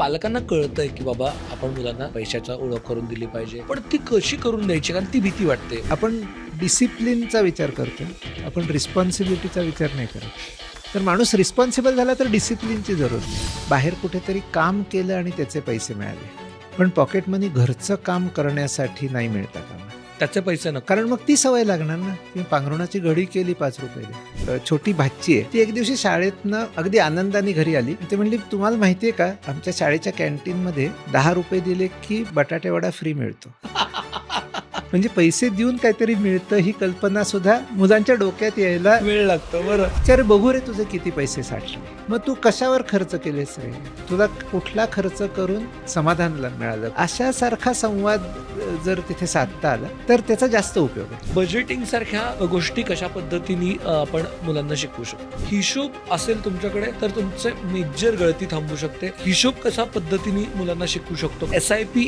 पालकांना कळतंय की बाबा आपण मुलांना पैशाचा ओळख करून दिली पाहिजे, पण ती कशी करून द्यायची, कारण ती भीती वाटते. आपण डिसिप्लिनचा विचार करतो, आपण रिस्पॉन्सिबिलिटीचा विचार नाही करत. तर माणूस रिस्पॉन्सिबल झाला तर डिसिप्लिनची जरूर नाही. बाहेर कुठेतरी काम केलं आणि त्याचे पैसे मिळाले, पण पॉकेट मनी घरचं काम करण्यासाठी नाही मिळता कामा. त्याचे पैसे नको. कारण मग ती सवय लागणार ना. ती पांघरुणाची घडी केली 5 रुपये. छोटी भाची आहे, ती एक दिवशी शाळेतनं अगदी आनंदाने घरी आली. ते म्हणली, तुम्हाला माहितीये का, आमच्या शाळेच्या कॅन्टीनमध्ये 10 रुपये दिले की बटाटे वडा फ्री मिळतो. म्हणजे पैसे देऊन काहीतरी मिळतं ही कल्पना सुद्धा मुलांच्या डोक्यात यायला वेळ लागतो. बरं, अरे बघू रे तुझे किती पैसे साठले, मग तू कशावर खर्च केलेस रे, तुला कुठला खर्च करून समाधान मिळालं, अशा सारखा संवाद जर तिथे साधता आला तर त्याचा जास्त उपयोग आहे. बजेटिंग सारख्या गोष्टी कशा पद्धतीने आपण मुलांना शिकवू शकतो. हिशोब असेल तुमच्याकडे तर तुमचे मेजर गळती थांबू शकते. हिशोब कशा पद्धतीने मुलांना शिकवू शकतो. SIP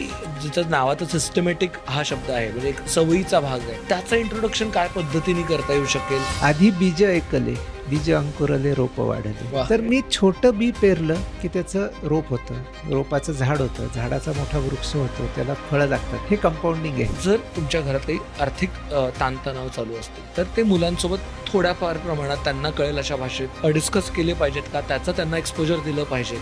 ज्याच्या नावात सिस्टमॅटिक हा शब्द आहे, म्हणजे एक सवयीचा भाग आहे, त्याचं इंट्रोडक्शन काय पद्धतीने करता येऊ शकेल. आधी बीज ऐकले, बीज अंकुरले, रोप वाढले. तर मी छोटं बी पेरलं की त्याचं रोप होतं, रोपाचं झाड होतं, झाडाचा मोठा वृक्ष होतो, त्याला फळं लागतात. हे कंपाऊंडिंग आहे. जर तुमच्या घरात काही आर्थिक ताणतणाव चालू असतील तर ते मुलांसोबत थोड्याफार प्रमाणात त्यांना कळेल अशा भाषेत डिस्कस केले पाहिजेत का, त्याचं त्यांना एक्सपोजर दिलं पाहिजे.